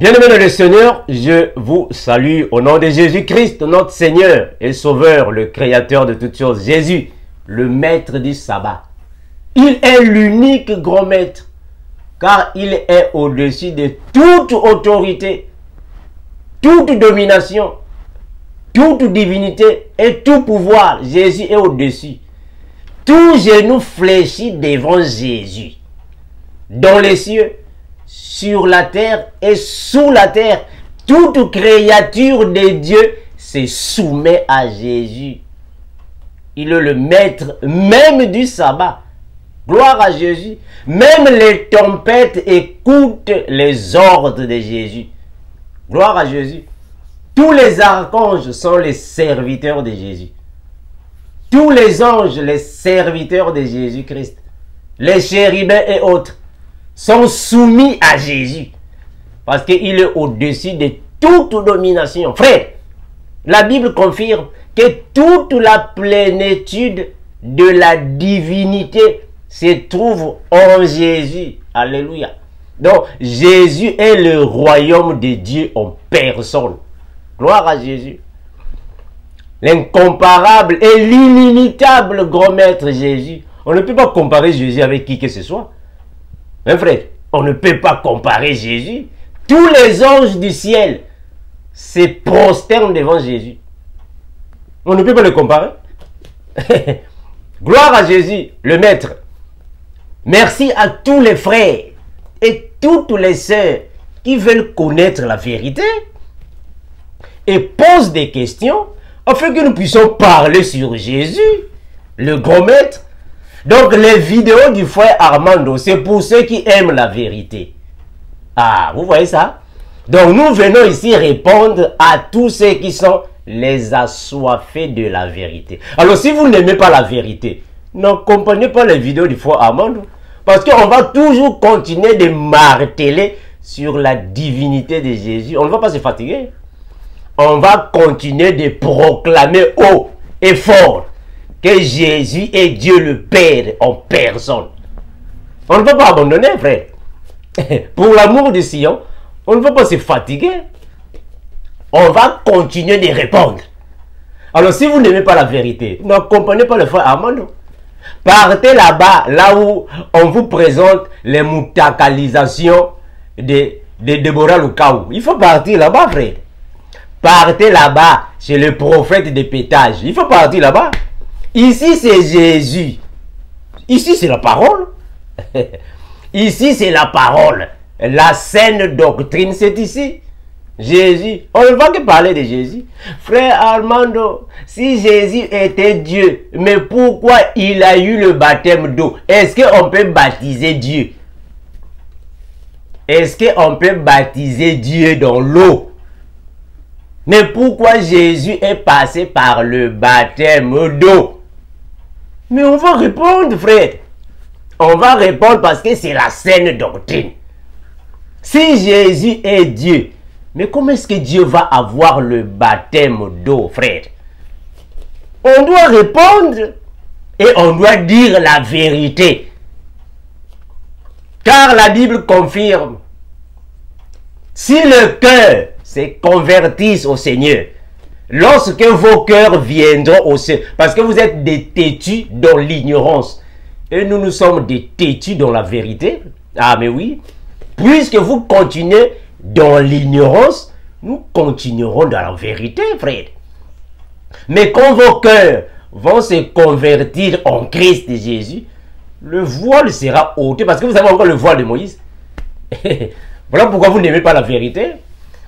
Bien-aimés dans le Seigneur, je vous salue au nom de Jésus-Christ, notre Seigneur et Sauveur, le Créateur de toutes choses. Jésus, le Maître du sabbat. Il est l'unique grand Maître, car il est au-dessus de toute autorité, toute domination, toute divinité et tout pouvoir. Jésus est au-dessus. Tout genou fléchit devant Jésus, dans les cieux, sur la terre et sous la terre. Toute créature de Dieu se soumet à Jésus. Il est le maître même du sabbat. Gloire à Jésus. Même les tempêtes écoutent les ordres de Jésus. Gloire à Jésus. Tous les archanges sont les serviteurs de Jésus. Tous les anges, les serviteurs de Jésus-Christ. Les chérubins et autres sont soumis à Jésus. Parce qu'il est au-dessus de toute domination. Frère, la Bible confirme que toute la plénitude de la divinité se trouve en Jésus. Alléluia. Donc, Jésus est le royaume de Dieu en personne. Gloire à Jésus. L'incomparable et l'inimitable grand maître Jésus. On ne peut pas comparer Jésus avec qui que ce soit. Mes frères, on ne peut pas comparer Jésus. Tous les anges du ciel se prosternent devant Jésus. On ne peut pas le comparer. Gloire à Jésus, le Maître. Merci à tous les frères et toutes les sœurs qui veulent connaître la vérité et posent des questions afin que nous puissions parler sur Jésus, le grand Maître. Donc les vidéos du frère Armando, c'est pour ceux qui aiment la vérité. Ah, vous voyez ça? Donc nous venons ici répondre à tous ceux qui sont les assoiffés de la vérité. Alors si vous n'aimez pas la vérité, n'accompagnez pas les vidéos du frère Armando. Parce qu'on va toujours continuer de marteler sur la divinité de Jésus. On ne va pas se fatiguer. On va continuer de proclamer haut et fort que Jésus est Dieu le Père en personne. On ne va pas abandonner, frère. Pour l'amour de Sion, on ne va pas se fatiguer. On va continuer de répondre. Alors si vous n'aimez pas la vérité, n'accompagnez pas le frère Armando. Partez là-bas, là où on vous présente les moutakalisations de Deborah Lukaou. Il faut partir là-bas, frère. Partez là-bas chez le prophète de pétage. Il faut partir là-bas. Ici, c'est Jésus. Ici, c'est la parole. Ici, c'est la parole. La saine doctrine, c'est ici. Jésus. On ne va que parler de Jésus. Frère Armando, si Jésus était Dieu, mais pourquoi il a eu le baptême d'eau? Est-ce qu'on peut baptiser Dieu? Est-ce qu'on peut baptiser Dieu dans l'eau? Mais pourquoi Jésus est passé par le baptême d'eau? Mais on va répondre, frère. On va répondre parce que c'est la saine doctrine. Si Jésus est Dieu, mais comment est-ce que Dieu va avoir le baptême d'eau, frère? On doit répondre et on doit dire la vérité. Car la Bible confirme, si le cœur se convertisse au Seigneur, lorsque vos cœurs viendront au Seigneur, parce que vous êtes des têtus dans l'ignorance, et nous sommes des têtus dans la vérité. Ah mais oui, puisque vous continuez dans l'ignorance, nous continuerons dans la vérité, frère. Mais quand vos cœurs vont se convertir en Christ Jésus, le voile sera ôté, parce que vous avez encore le voile de Moïse. Voilà pourquoi vous n'aimez pas la vérité.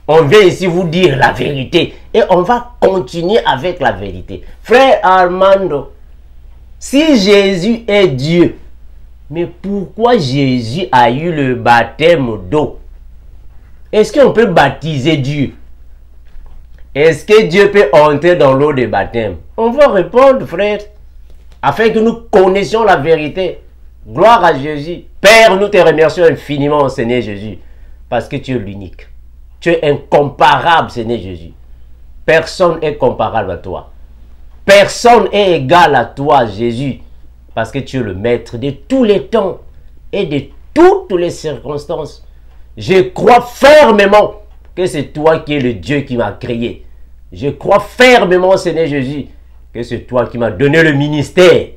On vient ici vous dire la vérité et on va continuer avec la vérité. Frère Armando, si Jésus est Dieu, mais pourquoi Jésus a eu le baptême d'eau? Est-ce qu'on peut baptiser Dieu? Est-ce que Dieu peut entrer dans l'eau de baptême? On va répondre, frère, afin que nous connaissions la vérité. Gloire à Jésus. Père, nous te remercions infiniment, Seigneur Jésus, parce que tu es l'unique. Tu es incomparable, Seigneur Jésus. Personne n'est comparable à toi. Personne n'est égal à toi, Jésus, parce que tu es le maître de tous les temps et de toutes les circonstances. Je crois fermement que c'est toi qui es le Dieu qui m'a créé. Je crois fermement, Seigneur Jésus, que c'est toi qui m'as donné le ministère,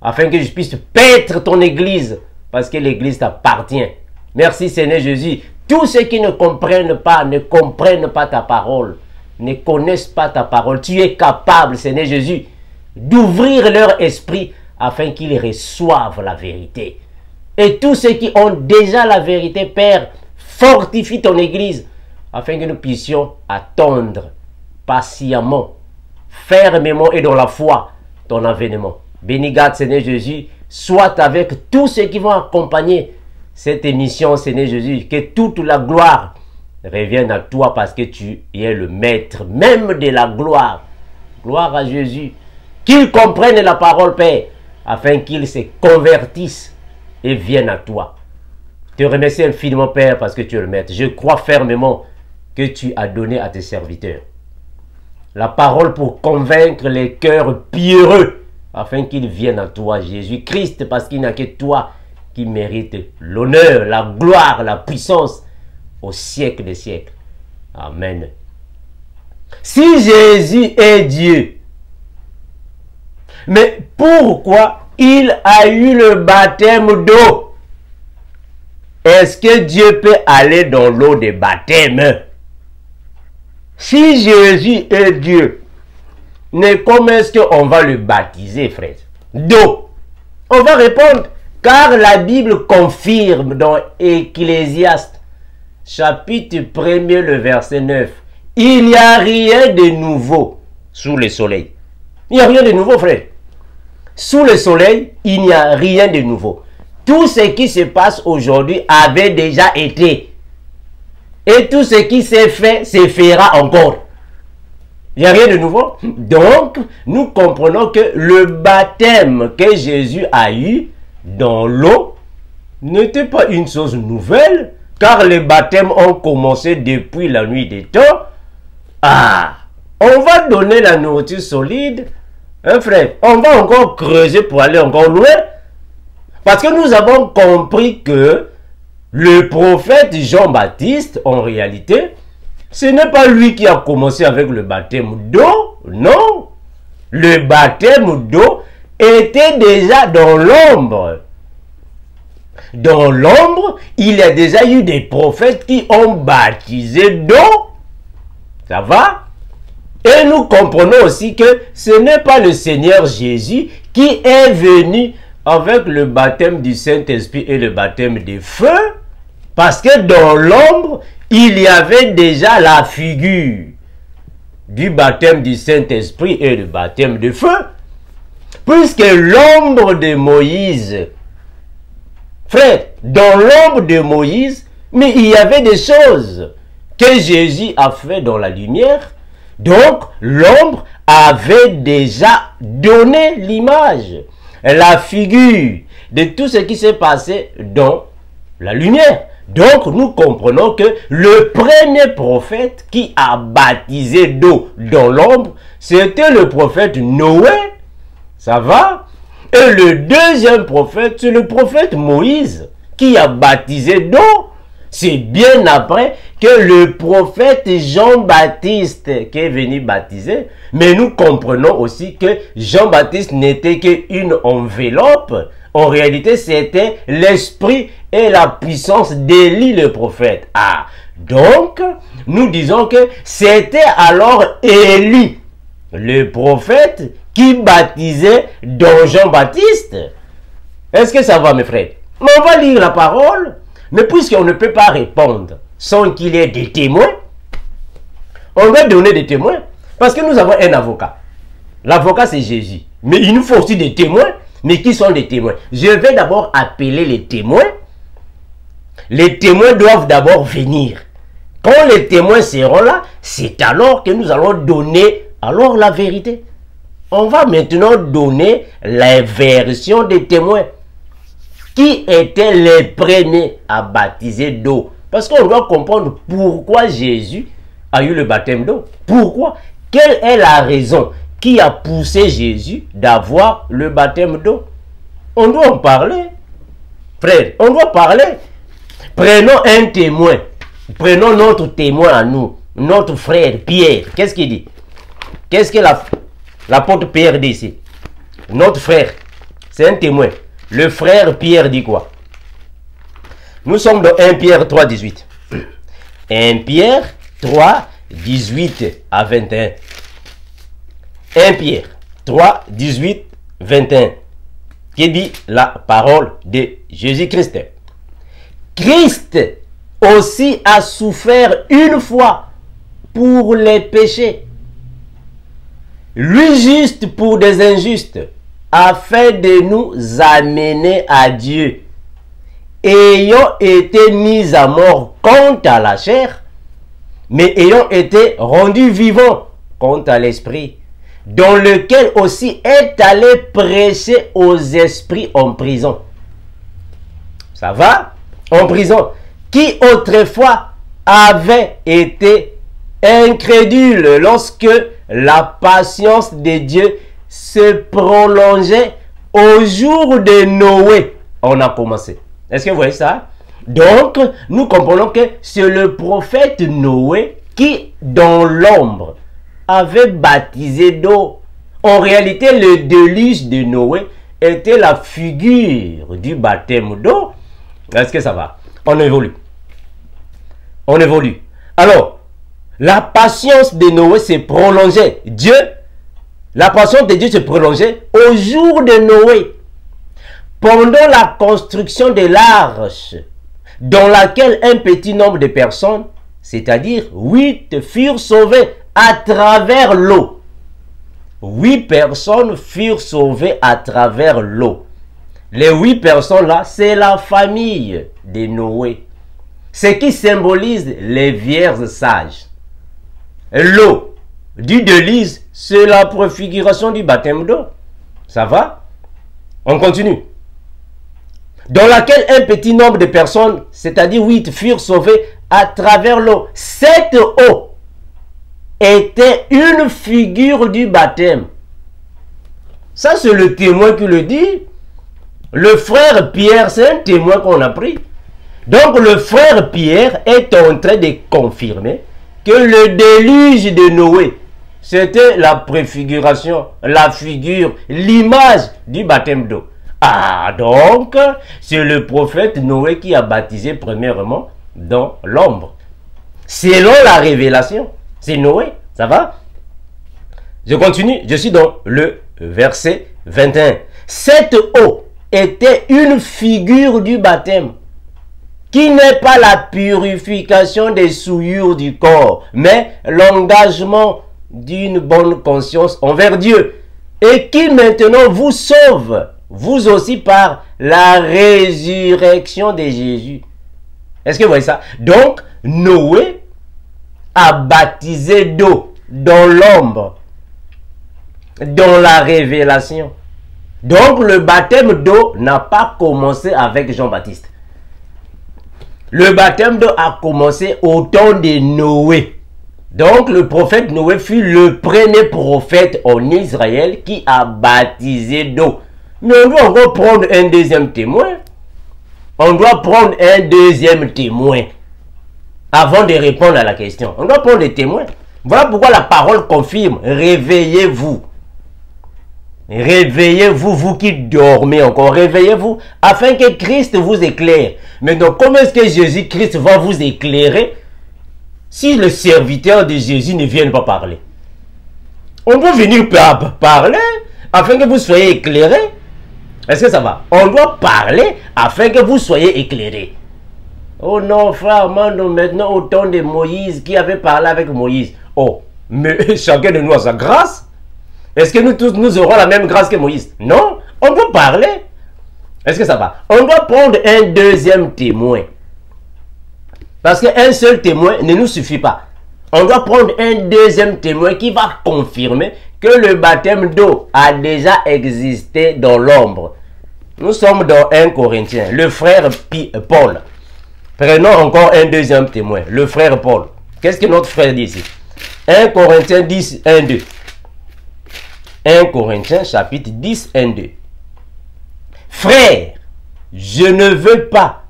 afin que je puisse paître ton église, parce que l'église t'appartient. Merci, Seigneur Jésus. Tous ceux qui ne comprennent pas ta parole, ne connaissent pas ta parole, tu es capable, Seigneur Jésus, d'ouvrir leur esprit afin qu'ils reçoivent la vérité. Et tous ceux qui ont déjà la vérité, Père, fortifie ton église afin que nous puissions attendre patiemment, fermement et dans la foi ton avènement. Béni garde, Seigneur Jésus, soit avec tous ceux qui vont accompagner cette émission, Seigneur Jésus, que toute la gloire revienne à toi parce que tu es le maître même de la gloire. Gloire à Jésus. Qu'ils comprennent la parole, Père, afin qu'ils se convertissent et viennent à toi. Je te remercie infiniment, Père, parce que tu es le maître. Je crois fermement que tu as donné à tes serviteurs la parole pour convaincre les cœurs pierreux afin qu'ils viennent à toi, Jésus-Christ, parce qu'il n'y a que toi qui mérite l'honneur, la gloire, la puissance au siècle des siècles. Amen. Si Jésus est Dieu, mais pourquoi il a eu le baptême d'eau? Est-ce que Dieu peut aller dans l'eau de baptême? Si Jésus est Dieu, mais comment est-ce qu'on va le baptiser, frère? D'eau. On va répondre, car la Bible confirme dans Ecclésiaste, chapitre 1er, le verset 9. Il n'y a rien de nouveau sous le soleil. Il n'y a rien de nouveau, frère. Sous le soleil, il n'y a rien de nouveau. Tout ce qui se passe aujourd'hui avait déjà été. Et tout ce qui s'est fait, se fera encore. Il n'y a rien de nouveau. Donc, nous comprenons que le baptême que Jésus a eu dans l'eau n'était pas une chose nouvelle, car les baptêmes ont commencé depuis la nuit des temps. Ah, on va donner la nourriture solide. Hein, frère, on va encore creuser pour aller encore loin. Parce que nous avons compris que le prophète Jean-Baptiste, en réalité, ce n'est pas lui qui a commencé avec le baptême d'eau, non. Le baptême d'eau était déjà dans l'ombre. Dans l'ombre, il y a déjà eu des prophètes qui ont baptisé d'eau. Ça va? Et nous comprenons aussi que ce n'est pas le Seigneur Jésus qui est venu avec le baptême du Saint-Esprit et le baptême de feu, parce que dans l'ombre, il y avait déjà la figure du baptême du Saint-Esprit et le baptême de feu, puisque l'ombre de Moïse, frère, dans l'ombre de Moïse, mais il y avait des choses que Jésus a fait dans la lumière. Donc, l'ombre avait déjà donné l'image, la figure de tout ce qui s'est passé dans la lumière. Donc, nous comprenons que le premier prophète qui a baptisé d'eau dans l'ombre, c'était le prophète Noé. Ça va? Et le deuxième prophète, c'est le prophète Moïse qui a baptisé d'eau. C'est bien après que le prophète Jean-Baptiste qui est venu baptiser. Mais nous comprenons aussi que Jean-Baptiste n'était qu'une enveloppe. En réalité, c'était l'esprit et la puissance d'Élie le prophète. Ah, donc, nous disons que c'était alors Élie, le prophète, qui baptisait dans Jean-Baptiste. Est-ce que ça va, mes frères? On va lire la parole. Mais puisqu'on ne peut pas répondre sans qu'il y ait des témoins, on va donner des témoins. Parce que nous avons un avocat. L'avocat, c'est Jésus. Mais il nous faut aussi des témoins. Mais qui sont les témoins? Je vais d'abord appeler les témoins. Les témoins doivent d'abord venir. Quand les témoins seront là, c'est alors que nous allons donner alors la vérité. On va maintenant donner la version des témoins. Qui étaient les premiers à baptiser d'eau? Parce qu'on doit comprendre pourquoi Jésus a eu le baptême d'eau. Pourquoi? Quelle est la raison qui a poussé Jésus d'avoir le baptême d'eau? On doit en parler. Frère, on doit parler. Prenons un témoin. Prenons notre témoin à nous, notre frère Pierre. Qu'est-ce qu'il dit? Qu'est-ce que l'apôtre Pierre dit ici? Notre frère, c'est un témoin. Le frère Pierre dit quoi? Nous sommes dans 1 Pierre 3, 18. 1 Pierre 3, 18 à 21. 1 Pierre 3, 18, 21. Qui dit la parole de Jésus-Christ. Christ aussi a souffert une fois pour les péchés, lui juste pour des injustes, afin de nous amener à Dieu, ayant été mis à mort quant à la chair, mais ayant été rendu vivant quant à l'esprit, dans lequel aussi est allé prêcher aux esprits en prison. Ça va? En prison. Qui autrefois avait été incrédule lorsque la patience de Dieu se prolongeait au jour de Noé. On a commencé. Est-ce que vous voyez ça? Donc, nous comprenons que c'est le prophète Noé qui, dans l'ombre, avait baptisé d'eau. En réalité, le déluge de Noé était la figure du baptême d'eau. Est-ce que ça va? On évolue. On évolue. Alors, la patience de Noé s'est prolongée. La patience de Dieu s'est prolongée au jour de Noé. Pendant la construction de l'arche, dans laquelle un petit nombre de personnes, c'est-à-dire 8, furent sauvées à travers l'eau. 8 personnes furent sauvées à travers l'eau. Les 8 personnes-là, c'est la famille de Noé. Ce qui symbolise les vierges sages. L'eau du déluge, c'est la préfiguration du baptême d'eau. Ça va? On continue. Dans laquelle un petit nombre de personnes, c'est-à-dire 8, furent sauvées à travers l'eau. Cette eau était une figure du baptême. Ça, c'est le témoin qui le dit. Le frère Pierre, c'est un témoin qu'on a pris. Donc, le frère Pierre est en train de confirmer que le déluge de Noé, c'était la préfiguration, la figure, l'image du baptême d'eau. Ah, donc, c'est le prophète Noé qui a baptisé premièrement dans l'ombre. Selon la révélation, c'est Noé, ça va? Je continue, je suis dans le verset 21. Cette eau était une figure du baptême, qui n'est pas la purification des souillures du corps, mais l'engagement d'une bonne conscience envers Dieu, et qui maintenant vous sauve, vous aussi, par la résurrection de Jésus. Est-ce que vous voyez ça? Donc, Noé a baptisé d'eau dans l'ombre, dans la révélation. Donc, le baptême d'eau n'a pas commencé avec Jean-Baptiste. Le baptême d'eau a commencé au temps de Noé. Donc, le prophète Noé fut le premier prophète en Israël qui a baptisé d'eau. Mais on doit encore prendre un deuxième témoin. On doit prendre un deuxième témoin avant de répondre à la question. On doit prendre des témoins. Voilà pourquoi la parole confirme. Réveillez-vous. Réveillez-vous, vous qui dormez encore. Réveillez-vous afin que Christ vous éclaire. Mais donc, comment est-ce que Jésus-Christ va vous éclairer si le serviteur de Jésus ne vient pas parler? On peut venir parler afin que vous soyez éclairés. Est-ce que ça va? On doit parler afin que vous soyez éclairés. Oh non, frère Mando, maintenant au temps de Moïse, qui avait parlé avec Moïse. Oh, mais chacun de nous a sa grâce. Est-ce que nous tous, nous aurons la même grâce que Moïse? Non, on doit parler. Est-ce que ça va? On doit prendre un deuxième témoin. Parce qu'un seul témoin ne nous suffit pas. On doit prendre un deuxième témoin qui va confirmer que le baptême d'eau a déjà existé dans l'ombre. Nous sommes dans 1 Corinthiens, le frère Paul. Prenons encore un deuxième témoin, le frère Paul. Qu'est-ce que notre frère dit ici? 1 Corinthiens 10, 1, 2. 1 Corinthiens chapitre 10, 1, 2. Frères, je ne veux pas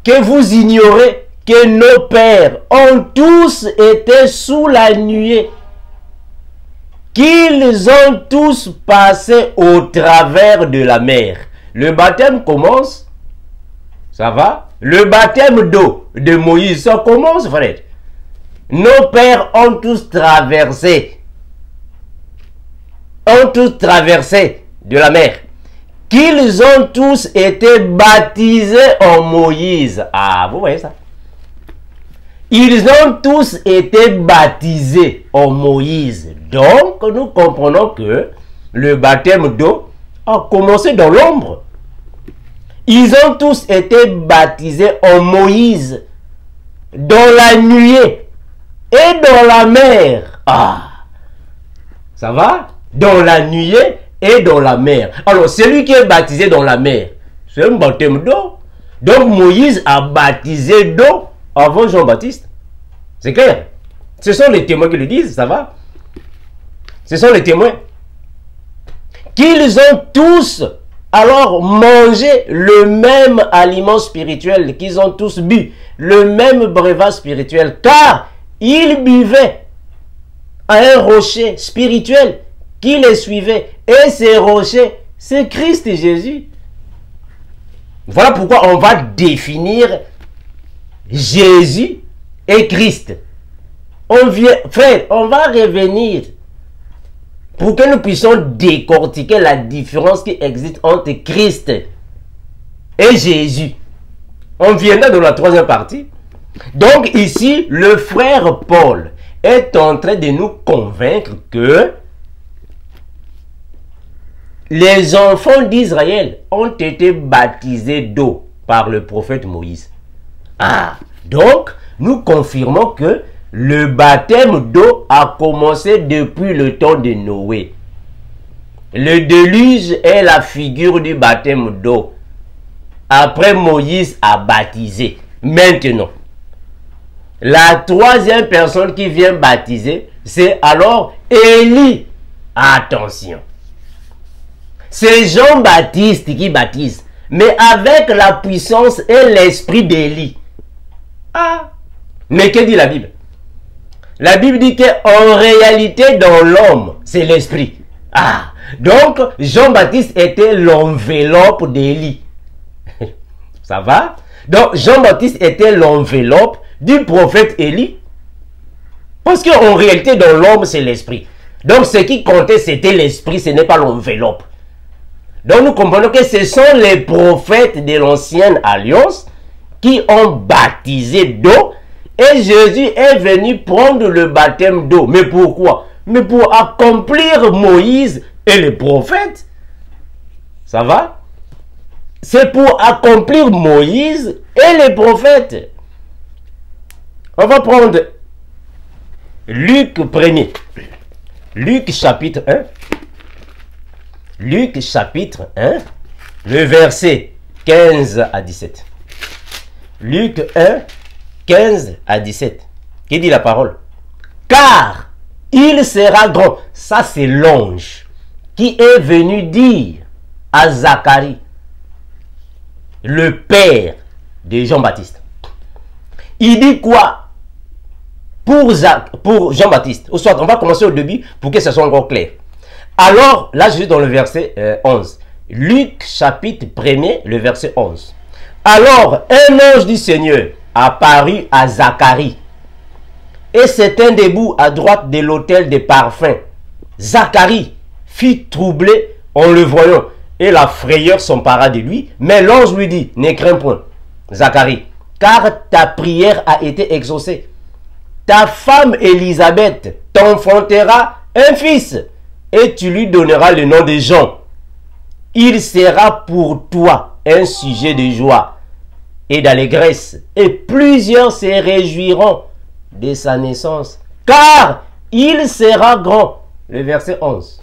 que vous ignorez que nos pères ont tous été sous la nuée, qu'ils ont tous passé au travers de la mer. Le baptême commence, ça va? Le baptême d'eau de Moïse, ça commence, frère. Nos pères ont tous traversé de la mer. Qu'ils ont tous été baptisés en Moïse. Ah, vous voyez ça? Ils ont tous été baptisés en Moïse. Donc, nous comprenons que le baptême d'eau a commencé dans l'ombre. Ils ont tous été baptisés en Moïse, dans la nuée et dans la mer. Ah, ça va? Dans la nuée et dans la mer. Alors, celui qui est baptisé dans la mer, c'est un baptême d'eau. Donc, Moïse a baptisé d'eau avant Jean-Baptiste. C'est clair? Ce sont les témoins qui le disent, ça va? Ce sont les témoins. Qu'ils ont tous alors mangé le même aliment spirituel, qu'ils ont tous bu le même breuvage spirituel, car ils buvaient à un rocher spirituel qui les suivait. Et ce rocher, c'est Christ Jésus. Voilà pourquoi on va définir Jésus et Christ. Frère, on va revenir pour que nous puissions décortiquer la différence qui existe entre Christ et Jésus. On viendra dans la troisième partie. Donc ici, le frère Paul est en train de nous convaincre que les enfants d'Israël ont été baptisés d'eau par le prophète Moïse. Ah, donc nous confirmons que le baptême d'eau a commencé depuis le temps de Noé. Le déluge est la figure du baptême d'eau. Après, Moïse a baptisé. Maintenant, la troisième personne qui vient baptiser, c'est alors Élie. Attention. C'est Jean-Baptiste qui baptise, mais avec la puissance et l'esprit d'Élie. Ah, mais que dit la Bible? La Bible dit qu'en réalité, dans l'homme, c'est l'esprit. Ah, donc Jean-Baptiste était l'enveloppe d'Élie. Ça va? Donc Jean-Baptiste était l'enveloppe du prophète Élie. Parce qu'en réalité, dans l'homme, c'est l'esprit. Donc ce qui comptait, c'était l'esprit, ce n'est pas l'enveloppe. Donc nous comprenons que ce sont les prophètes de l'ancienne alliance qui ont baptisé d'eau. Et Jésus est venu prendre le baptême d'eau. Mais pourquoi? Mais pour accomplir Moïse et les prophètes. Ça va? C'est pour accomplir Moïse et les prophètes. On va prendre Luc 1er. Luc chapitre 1. Luc chapitre 1. Le verset 15 à 17. Luc 1. 15 à 17. Qui dit la parole? Car il sera grand. Ça, c'est l'ange qui est venu dire à Zacharie, le père de Jean-Baptiste. Il dit quoi pour Jean-Baptiste? Ou soit, on va commencer au début pour que ce soit encore clair. Alors, là, je suis dans le verset 11. Luc chapitre 1er, le verset 11. Alors, un ange du Seigneur apparut à Zacharie, et s'étint debout à droite de l'autel des parfums. Zacharie fut troublé en le voyant, et la frayeur s'empara de lui. Mais l'ange lui dit, ne crains point, Zacharie, car ta prière a été exaucée. Ta femme Élisabeth t'enfantera un fils, et tu lui donneras le nom de Jean. Il sera pour toi un sujet de joie et d'allégresse, et plusieurs se réjouiront de sa naissance, car il sera grand. Le verset 11.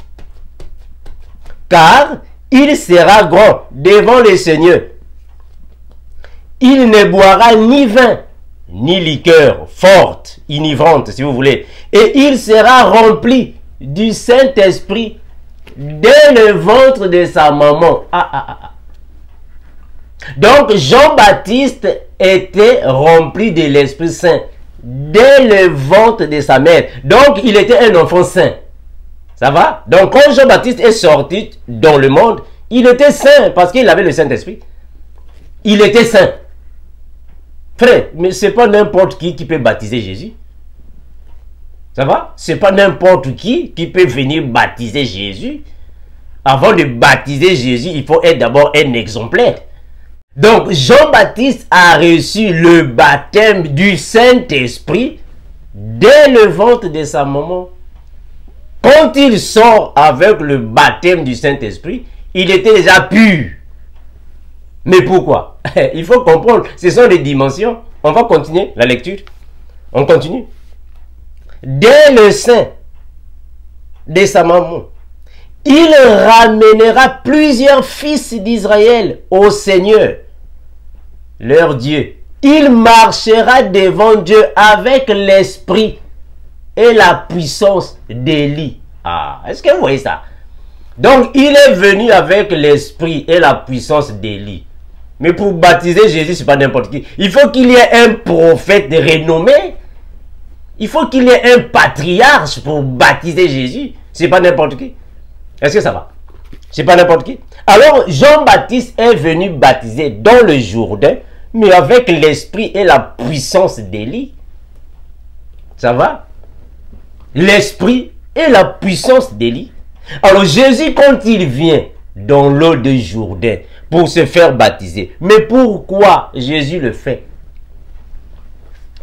Car il sera grand devant le Seigneur. Il ne boira ni vin, ni liqueur forte, enivrante, si vous voulez, et il sera rempli du Saint-Esprit dès le ventre de sa maman. Donc Jean-Baptiste était rempli de l'Esprit Saint dès le ventre de sa mère. Donc il était un enfant saint. Ça va? Donc quand Jean-Baptiste est sorti dans le monde, il était saint parce qu'il avait le Saint-Esprit. Il était saint. Frère, mais c'est pas n'importe qui peut baptiser Jésus. Ça va? C'est pas n'importe qui peut venir baptiser Jésus. Avant de baptiser Jésus, il faut être d'abord un exemplaire. Donc Jean-Baptiste a reçu le baptême du Saint-Esprit dès le ventre de sa maman. Quand il sort avec le baptême du Saint-Esprit, il était déjà pur. Mais pourquoi? Il faut comprendre, ce sont les dimensions. On va continuer la lecture. On continue. Dès le sein de sa maman, il ramènera plusieurs fils d'Israël au Seigneur, leur Dieu. Il marchera devant Dieu avec l'esprit et la puissance d'Élie. Ah, est-ce que vous voyez ça? Donc, il est venu avec l'esprit et la puissance d'Élie. Mais pour baptiser Jésus, ce n'est pas n'importe qui. Il faut qu'il y ait un prophète de renommée. Il faut qu'il y ait un patriarche pour baptiser Jésus. Ce n'est pas n'importe qui. Est-ce que ça va? C'est pas n'importe qui. Alors, Jean-Baptiste est venu baptiser dans le Jourdain, mais avec l'esprit et la puissance d'Élie. Ça va? L'esprit et la puissance d'Élie. Alors, Jésus, quand il vient dans l'eau de Jourdain pour se faire baptiser, mais pourquoi Jésus le fait?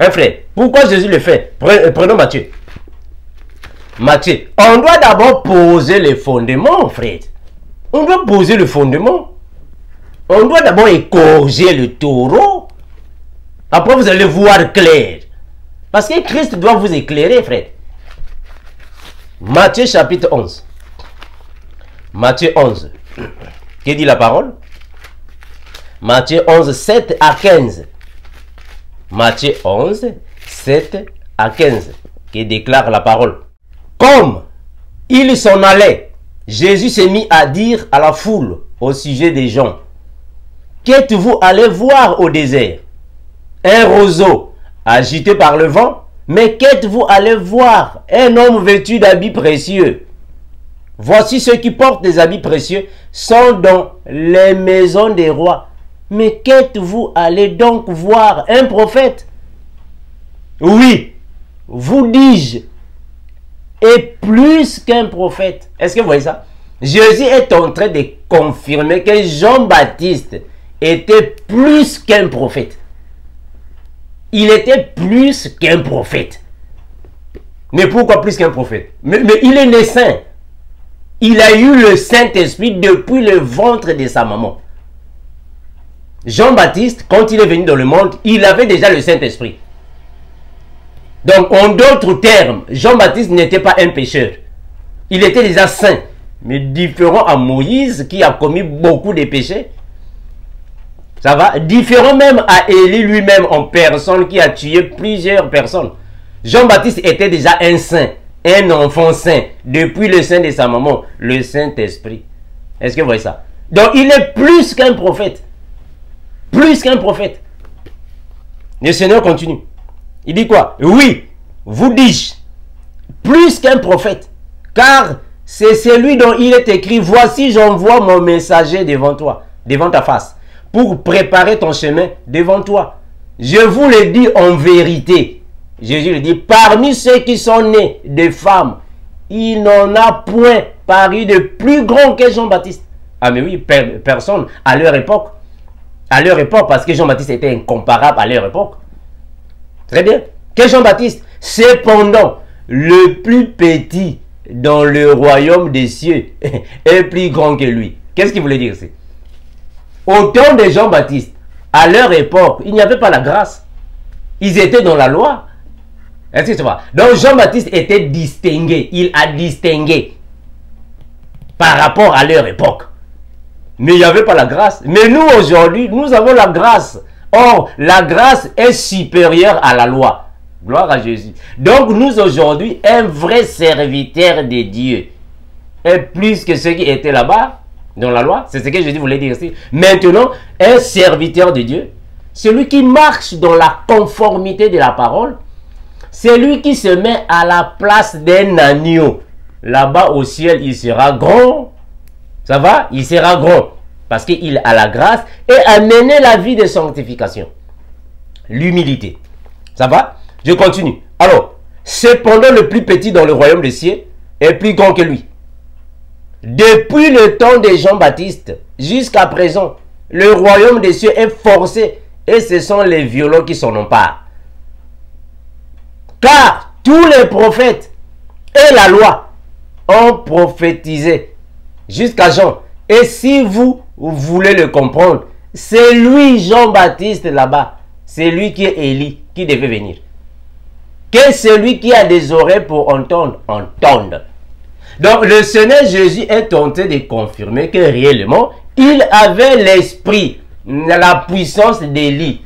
Hein, frère? Pourquoi Jésus le fait? Prenons Matthieu. Matthieu, on doit d'abord poser les fondements, frère. On doit poser le fondement. On doit d'abord égorger le taureau. Après, vous allez voir clair. Parce que Christ doit vous éclairer, frère. Matthieu chapitre 11. Matthieu 11. Que dit la parole? Matthieu 11, 7 à 15. Matthieu 11, 7 à 15. Qui déclare la parole. Comme il s'en allait, Jésus s'est mis à dire à la foule au sujet des gens: qu'êtes-vous allé voir au désert? Un roseau agité par le vent? Mais qu'êtes-vous allé voir? Un homme vêtu d'habits précieux? Voici ceux qui portent des habits précieux sont dans les maisons des rois. Mais qu'êtes-vous allé donc voir? Un prophète? Oui, vous dis-je, et plus qu'un prophète. Est-ce que vous voyez ça? Jésus est en train de confirmer que Jean-Baptiste était plus qu'un prophète. Il était plus qu'un prophète. Mais pourquoi plus qu'un prophète? Mais il est né saint. Il a eu le Saint-Esprit depuis le ventre de sa maman. Jean-Baptiste, quand il est venu dans le monde, il avait déjà le Saint-Esprit. Donc, en d'autres termes, Jean-Baptiste n'était pas un pécheur. Il était déjà saint, mais différent à Moïse qui a commis beaucoup de péchés. Ça va? Différent même à Élie lui-même en personne qui a tué plusieurs personnes. Jean-Baptiste était déjà un saint, un enfant saint, depuis le sein de sa maman, le Saint-Esprit. Est-ce que vous voyez ça? Donc, il est plus qu'un prophète. Plus qu'un prophète. Le Seigneur continue. Il dit quoi? Oui, vous dis-je, plus qu'un prophète, car c'est celui dont il est écrit: voici j'envoie mon messager devant toi, devant ta face, pour préparer ton chemin devant toi. Je vous le dis en vérité. Jésus le dit: parmi ceux qui sont nés de femmes, il n'en a point paru de plus grand que Jean-Baptiste. Ah mais oui, personne à leur époque. À leur époque, parce que Jean-Baptiste était incomparable à leur époque. Très bien. Que Jean-Baptiste, cependant, le plus petit dans le royaume des cieux est plus grand que lui. Qu'est-ce qu'il voulait dire ici? Au temps de Jean-Baptiste, à leur époque, il n'y avait pas la grâce. Ils étaient dans la loi. Est-ce que tu vois? Donc Jean-Baptiste était distingué. Il a distingué par rapport à leur époque. Mais il n'y avait pas la grâce. Mais nous, aujourd'hui, nous avons la grâce. Or, la grâce est supérieure à la loi. Gloire à Jésus. Donc, nous, aujourd'hui, un vrai serviteur de Dieu est plus que ceux qui étaient là-bas. dans la loi. C'est ce que Jésus voulait dire ici. Maintenant, un serviteur de Dieu, celui qui marche dans la conformité de la parole, c'est lui qui se met à la place d'un agneau. Là-bas au ciel, il sera grand. Ça va? Il sera grand. Parce qu'il a la grâce et a mené la vie de sanctification. L'humilité. Ça va? Je continue. Alors, cependant, le plus petit dans le royaume des cieux est plus grand que lui. Depuis le temps de Jean-Baptiste jusqu'à présent, le royaume des cieux est forcé et ce sont les violents qui s'en emparent. Car tous les prophètes et la loi ont prophétisé jusqu'à Jean. Et si vous voulez le comprendre, c'est lui, Jean-Baptiste, là-bas. C'est lui qui est Élie, qui devait venir. Que celui qui a des oreilles pour entendre, entende. Donc, le Seigneur Jésus est tenté de confirmer que réellement, il avait l'esprit, la puissance d'Élie.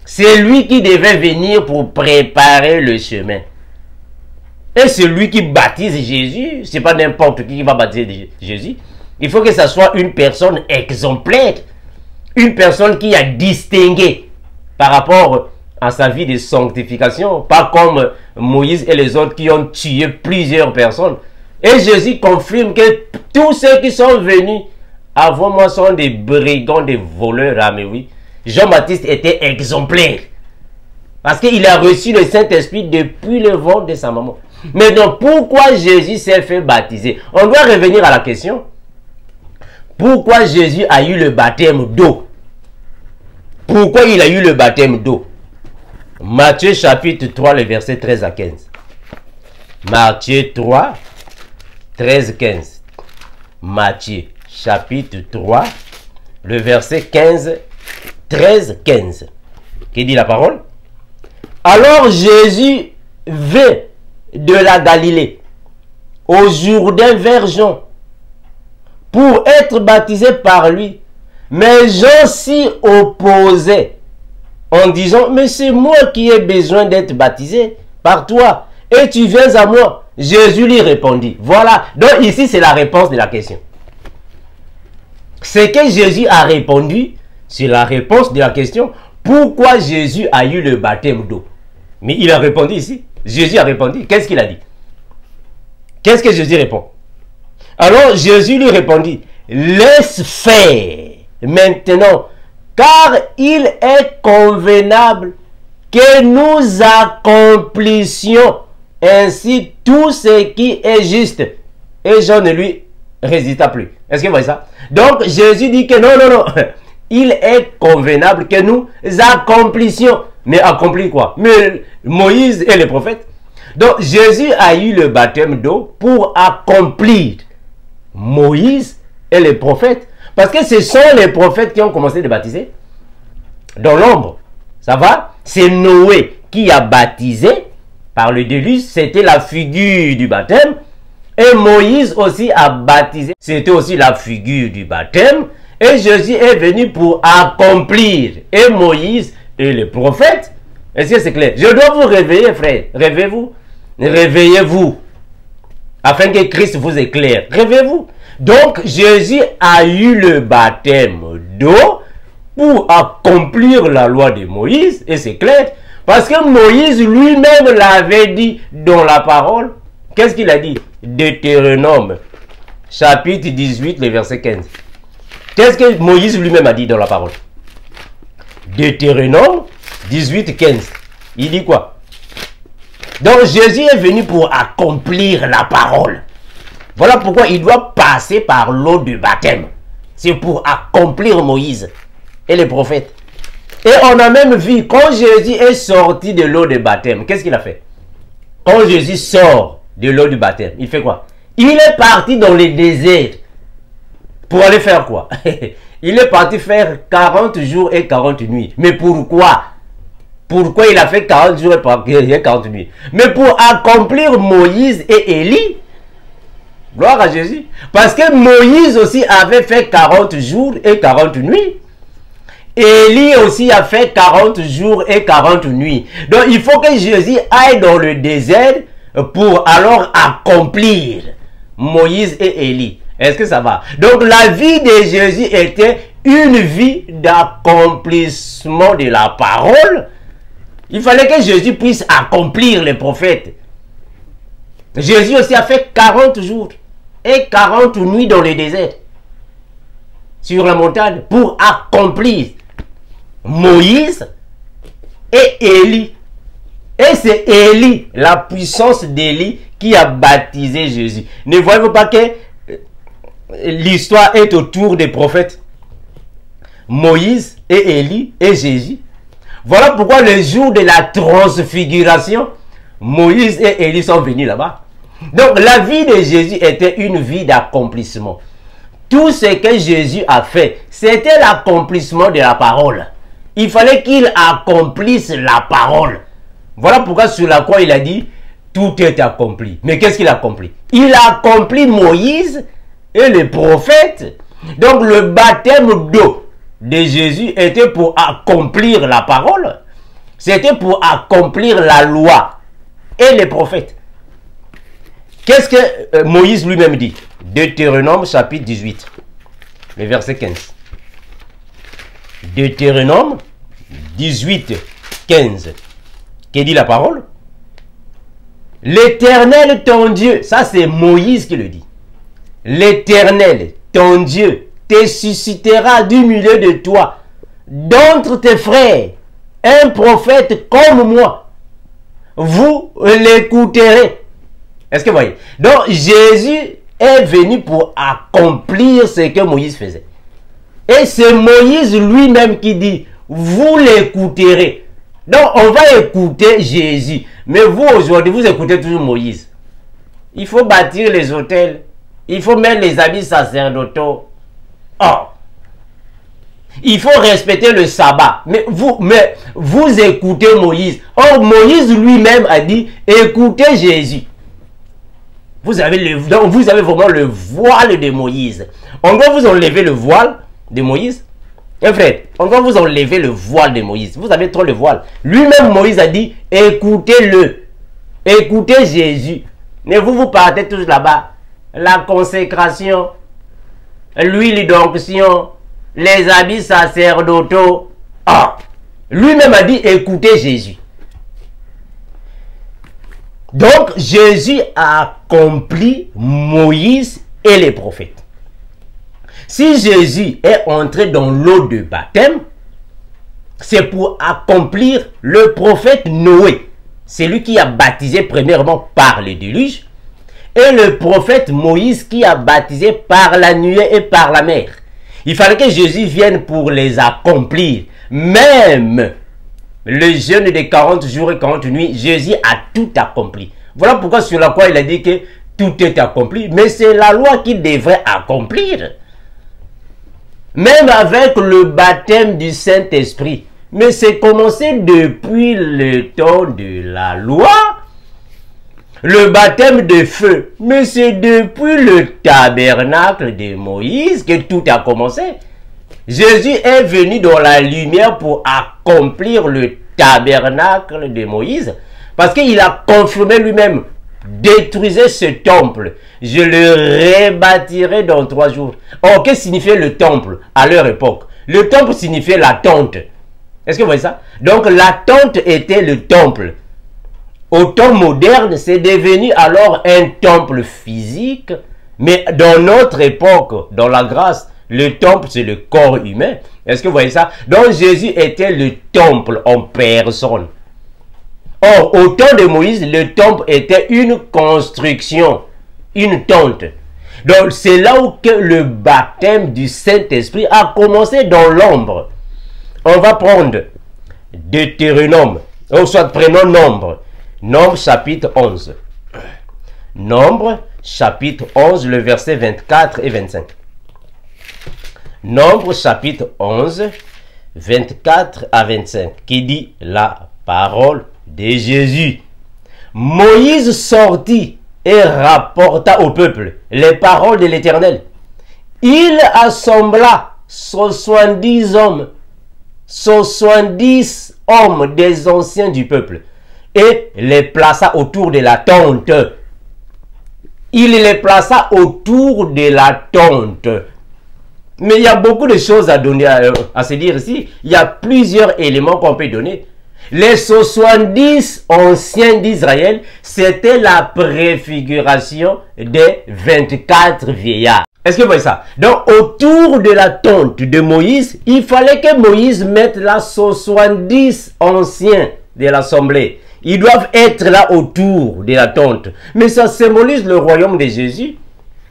C'est lui qui devait venir pour préparer le chemin. Et celui qui baptise Jésus, ce n'est pas n'importe qui va baptiser Jésus. Il faut que ce soit une personne exemplaire. Une personne qui a distingué par rapport à sa vie de sanctification. Pas comme Moïse et les autres qui ont tué plusieurs personnes. Et Jésus confirme que tous ceux qui sont venus avant moi sont des brigands, des voleurs. Ah mais oui. Jean-Baptiste était exemplaire. Parce qu'il a reçu le Saint-Esprit depuis le ventre de sa maman. Mais donc, pourquoi Jésus s'est fait baptiser? On doit revenir à la question. Pourquoi Jésus a eu le baptême d'eau? Pourquoi il a eu le baptême d'eau? Matthieu chapitre 3, le verset 13 à 15. Matthieu 3, 13, 15. Matthieu chapitre 3, le verset 15, 13, 15. Qui dit la parole? Alors Jésus vint de la Galilée au Jourdain vers Jean pour être baptisé par lui. Mais Jean s'y opposait en disant, mais c'est moi qui ai besoin d'être baptisé par toi et tu viens à moi. Jésus lui répondit. Voilà, donc ici c'est la réponse de la question. Ce que Jésus a répondu, c'est la réponse de la question. Pourquoi Jésus a eu le baptême d'eau? Mais il a répondu ici. Jésus a répondu. Qu'est-ce qu'il a dit? Qu'est-ce que Jésus répond? Alors Jésus lui répondit, laisse faire maintenant, car il est convenable que nous accomplissions ainsi tout ce qui est juste. Et Jean ne lui résista plus. Est-ce que vous voyez ça? Donc Jésus dit que non, non, non. Il est convenable que nous accomplissions. Mais accomplir quoi? Mais Moïse et les prophètes. Donc Jésus a eu le baptême d'eau pour accomplir Moïse et les prophètes. Parce que ce sont les prophètes qui ont commencé de baptiser. Dans l'ombre. Ça va? C'est Noé qui a baptisé par le déluge. C'était la figure du baptême. Et Moïse aussi a baptisé. C'était aussi la figure du baptême. Et Jésus est venu pour accomplir. Et Moïse et les prophètes. Est-ce que c'est clair? Je dois vous réveiller, frère. Réveillez-vous. Réveillez-vous. Afin que Christ vous éclaire. Réveillez-vous. Donc, Jésus a eu le baptême d'eau pour accomplir la loi de Moïse. Et c'est clair. Parce que Moïse lui-même l'avait dit dans la parole. Qu'est-ce qu'il a dit? Deutéronome, chapitre 18, le verset 15. Qu'est-ce que Moïse lui-même a dit dans la parole? Deutéronome 18, 15. Il dit quoi? Donc Jésus est venu pour accomplir la parole. Voilà pourquoi il doit passer par l'eau du baptême. C'est pour accomplir Moïse et les prophètes. Et on a même vu, quand Jésus est sorti de l'eau du baptême, qu'est-ce qu'il a fait? Quand Jésus sort de l'eau du baptême, il fait quoi? Il est parti dans le désert. Pour aller faire quoi? Il est parti faire 40 jours et 40 nuits. Mais pourquoi? Pourquoi il a fait 40 jours et 40 nuits? Mais pour accomplir Moïse et Élie. Gloire à Jésus. Parce que Moïse aussi avait fait 40 jours et 40 nuits. Élie aussi a fait 40 jours et 40 nuits. Donc il faut que Jésus aille dans le désert pour alors accomplir Moïse et Élie. Est-ce que ça va? Donc la vie de Jésus était une vie d'accomplissement de la parole. Il fallait que Jésus puisse accomplir les prophètes. Jésus aussi a fait 40 jours et 40 nuits dans le désert, sur la montagne, pour accomplir Moïse et Élie. Et c'est Élie, la puissance d'Élie, qui a baptisé Jésus. Ne voyez-vous pas que l'histoire est autour des prophètes? Moïse et Élie et Jésus. Voilà pourquoi le jour de la transfiguration, Moïse et Élie sont venus là-bas. Donc la vie de Jésus était une vie d'accomplissement. Tout ce que Jésus a fait, c'était l'accomplissement de la parole. Il fallait qu'il accomplisse la parole. Voilà pourquoi sur la croix il a dit, tout est accompli. Mais qu'est-ce qu'il a accompli? Il a accompli Moïse et les prophètes. Donc le baptême d'eau de Jésus était pour accomplir la parole. C'était pour accomplir la loi et les prophètes. Qu'est-ce que Moïse lui-même dit? Deutéronome chapitre 18, le verset 15. Deutéronome 18, 15. Que dit la parole? L'Éternel ton Dieu, ça c'est Moïse qui le dit. L'Éternel ton Dieu te suscitera du milieu de toi, d'entre tes frères, un prophète comme moi. Vous l'écouterez. Est-ce que vous voyez? Donc Jésus est venu pour accomplir ce que Moïse faisait. Et c'est Moïse lui-même qui dit, vous l'écouterez. Donc on va écouter Jésus. Mais vous aujourd'hui, vous écoutez toujours Moïse. Il faut bâtir les autels. Il faut mettre les habits sacerdotaux. Oh. Il faut respecter le sabbat. Mais vous écoutez Moïse. Or Moïse lui-même a dit, écoutez Jésus. Vous avez vraiment le voile de Moïse. On va vous enlever le voile de Moïse. Et frère, on va vous enlever le voile de Moïse. Vous avez trop le voile. Lui-même Moïse a dit, écoutez-le. Écoutez Jésus. Mais vous partez tous là-bas. La consécration, l'huile d'onction, les habits sacerdotaux. Ah, lui-même a dit, écoutez Jésus. Donc, Jésus a accompli Moïse et les prophètes. Si Jésus est entré dans l'eau de baptême, c'est pour accomplir le prophète Noé. C'est lui qui a baptisé premièrement par le déluge, et le prophète Moïse qui a baptisé par la nuée et par la mer. Il fallait que Jésus vienne pour les accomplir. Même le jeûne de 40 jours et 40 nuits, Jésus a tout accompli. Voilà pourquoi sur la croix il a dit que tout est accompli. Mais c'est la loi qui devrait accomplir. Même avec le baptême du Saint-Esprit. Mais c'est commencé depuis le temps de la loi. Le baptême de feu. Mais c'est depuis le tabernacle de Moïse que tout a commencé. Jésus est venu dans la lumière pour accomplir le tabernacle de Moïse. Parce qu'il a confirmé lui-même. Détruisez ce temple. Je le rebâtirai dans 3 jours. Or, qu'est-ce que signifiait le temple à leur époque? Le temple signifiait la tente. Est-ce que vous voyez ça? Donc, la tente était le temple. Au temps moderne, c'est devenu alors un temple physique. Mais dans notre époque, dans la grâce, le temple, c'est le corps humain. Est-ce que vous voyez ça? Donc, Jésus était le temple en personne. Or, au temps de Moïse, le temple était une construction, une tente. Donc, c'est là où que le baptême du Saint-Esprit a commencé dans l'ombre. On va prendre Deutéronome, ou soit prenons Nombre. Nombre chapitre 11. Nombre chapitre 11, le verset 24 et 25. Nombre chapitre 11, 24 à 25, qui dit la parole de Jésus. Moïse sortit et rapporta au peuple les paroles de l'Éternel. Il assembla 70 hommes, 70 hommes des anciens du peuple, et les plaça autour de la tente. il les plaça autour de la tente. Mais il y a beaucoup de choses à donner, à se dire ici. Il y a plusieurs éléments qu'on peut donner. Les 70 anciens d'Israël, c'était la préfiguration des 24 vieillards. Est-ce que vous voyez ça? Donc, autour de la tente de Moïse, il fallait que Moïse mette là 70 anciens de l'assemblée. Ils doivent être là autour de la tente. Mais ça symbolise le royaume de Jésus.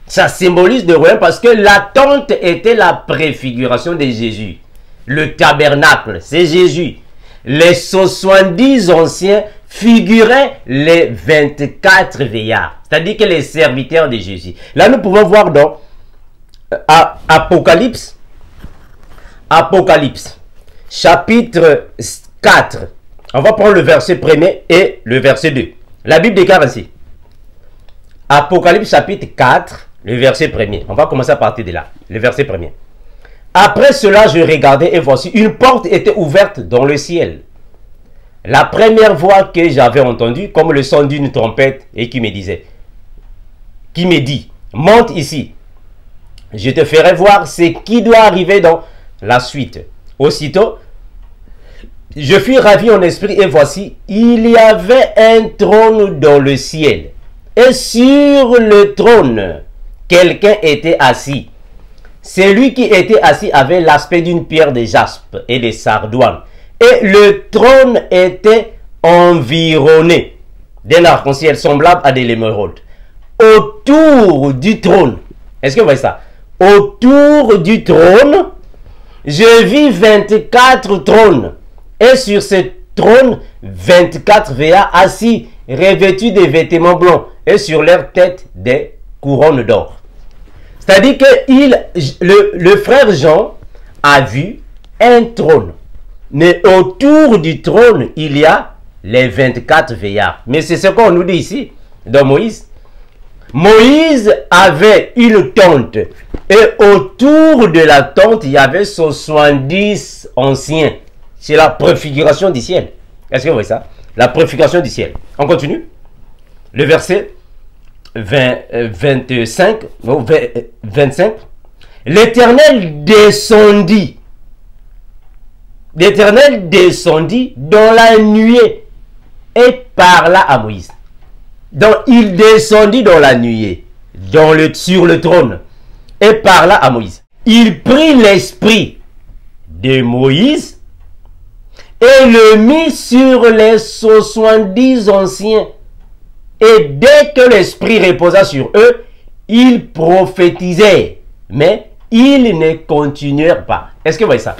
Ça symbolise le royaume parce que la tente était la préfiguration de Jésus. Le tabernacle, c'est Jésus. Les 70 anciens figuraient les 24 vieillards. C'est-à-dire que les serviteurs de Jésus. Là, nous pouvons voir dans Apocalypse, chapitre 4. On va prendre le verset 1er et le verset 2. La Bible déclare ainsi. Apocalypse chapitre 4, le verset 1er. On va commencer à partir de là. Le verset 1er. Après cela, je regardais et voici, une porte était ouverte dans le ciel. La première voix que j'avais entendue, comme le son d'une trompette, et qui me dit, monte ici. Je te ferai voir ce qui doit arriver dans la suite. Aussitôt, je fus ravi en esprit et voici, il y avait un trône dans le ciel. Et sur le trône, quelqu'un était assis. Celui qui était assis avait l'aspect d'une pierre de jaspe et de sardoine. Et le trône était environné d'un arc-en-ciel semblable à de l'émeraude. Autour du trône, est-ce que vous voyez ça? Autour du trône, je vis 24 trônes. Et sur ce trône, 24 vieillards assis, revêtus de vêtements blancs. Et sur leur tête, des couronnes d'or. C'est-à-dire que le frère Jean a vu un trône. Mais autour du trône, il y a les 24 vieillards. Mais c'est ce qu'on nous dit ici, dans Moïse. Moïse avait une tente. Et autour de la tente, il y avait 70 anciens. C'est la préfiguration du ciel. Est-ce que vous voyez ça? La préfiguration du ciel. On continue. Le verset 25. L'Éternel descendit. L'Éternel descendit dans la nuée et parla à Moïse. Donc il descendit dans la nuée, sur le trône, et parla à Moïse. Il prit l'esprit de Moïse et le mit sur les 70 anciens. Et dès que l'esprit reposa sur eux, ils prophétisaient, mais ils ne continuèrent pas. Est-ce que vous voyez ça?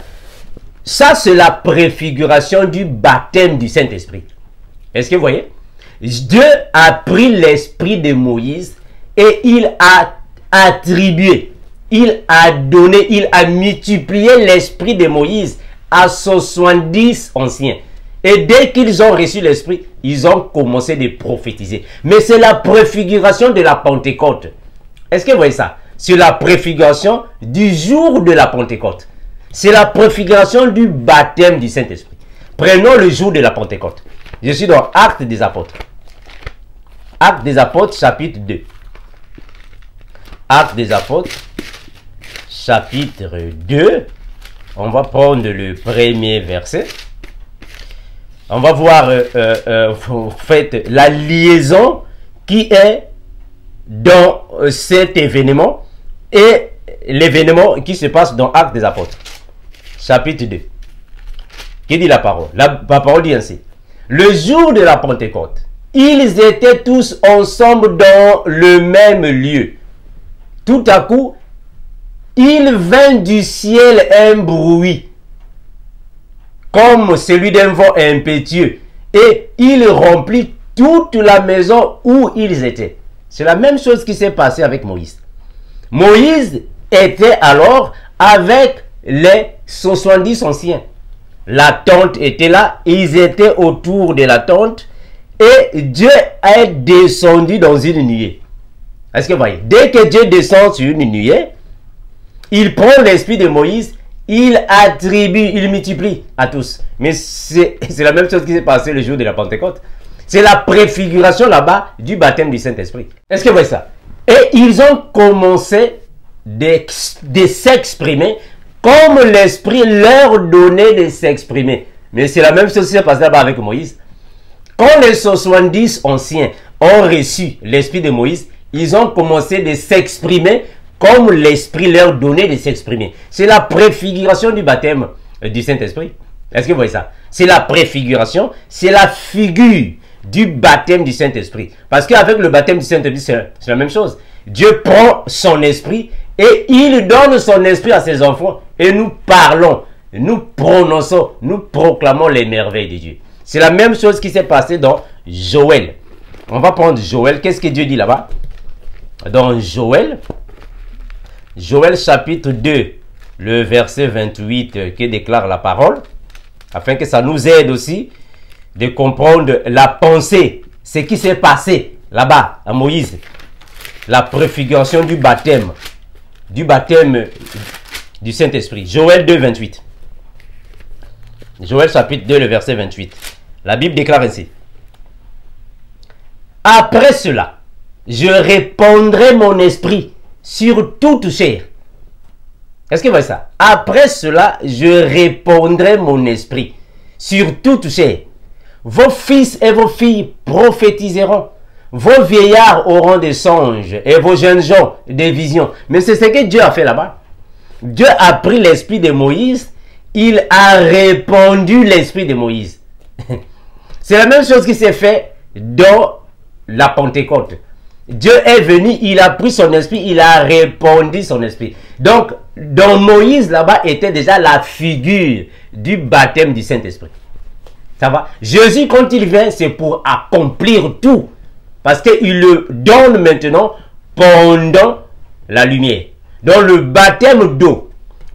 Ça, c'est la préfiguration du baptême du Saint-Esprit. Est-ce que vous voyez? Dieu a pris l'esprit de Moïse et il a attribué, il a donné, il a multiplié l'esprit de Moïse à 70 anciens. Et dès qu'ils ont reçu l'esprit, ils ont commencé de prophétiser. Mais c'est la préfiguration de la Pentecôte. Est-ce que vous voyez ça? C'est la préfiguration du jour de la Pentecôte. C'est la préfiguration du baptême du Saint-Esprit. Prenons le jour de la Pentecôte. Je suis dans Actes des Apôtres. Actes des Apôtres, chapitre 2. Actes des Apôtres, chapitre 2. On va prendre le premier verset. On va voir la liaison qui est dans cet événement et l'événement qui se passe dans Actes des Apôtres. Chapitre 2. Qui dit la parole? La parole dit ainsi. Le jour de la Pentecôte, ils étaient tous ensemble dans le même lieu. Tout à coup, il vint du ciel un bruit, comme celui d'un vent impétueux, et il remplit toute la maison où ils étaient. C'est la même chose qui s'est passée avec Moïse. Moïse était alors avec les 70 anciens. La tente était là, ils étaient autour de la tente et Dieu est descendu dans une nuée. Est-ce que vous voyez? Dès que Dieu descend sur une nuée, il prend l'esprit de Moïse, il attribue, il multiplie à tous. Mais c'est la même chose qui s'est passée le jour de la Pentecôte. C'est la préfiguration là-bas du baptême du Saint-Esprit. Est-ce que vous voyez ça? Et ils ont commencé de s'exprimer comme l'Esprit leur donnait de s'exprimer. Mais c'est la même chose qui s'est passé là-bas avec Moïse. Quand les 70 anciens ont reçu l'Esprit de Moïse, ils ont commencé de s'exprimer comme l'Esprit leur donnait de s'exprimer. C'est la préfiguration du baptême du Saint-Esprit. Est-ce que vous voyez ça? C'est la préfiguration, c'est la figure du baptême du Saint-Esprit. Parce qu'avec le baptême du Saint-Esprit, c'est la même chose. Dieu prend son esprit et il donne son esprit à ses enfants. Et nous parlons, nous prononçons, nous proclamons les merveilles de Dieu. C'est la même chose qui s'est passée dans Joël. On va prendre Joël. Qu'est-ce que Dieu dit là-bas? Dans Joël, Joël chapitre 2, le verset 28 qui déclare la parole, afin que ça nous aide aussi de comprendre la pensée, ce qui s'est passé là-bas à Moïse, la préfiguration du baptême du Saint-Esprit. Joël 2, 28. Joël chapitre 2, le verset 28. La Bible déclare ainsi. Après cela, je répandrai mon esprit sur toute chair. Est-ce que vous voyez ça? Après cela, je répandrai mon esprit sur toute chair. Vos fils et vos filles prophétiseront. Vos vieillards auront des songes et vos jeunes gens des visions. Mais c'est ce que Dieu a fait là-bas. Dieu a pris l'esprit de Moïse. Il a répandu l'esprit de Moïse. C'est la même chose qui s'est fait dans la Pentecôte. Dieu est venu, il a pris son esprit, il a répandu son esprit. Donc, dans Moïse, là-bas, était déjà la figure du baptême du Saint-Esprit. Ça va? Jésus, quand il vient, c'est pour accomplir tout. Parce qu'il le donne maintenant pendant la lumière. Donc, le baptême d'eau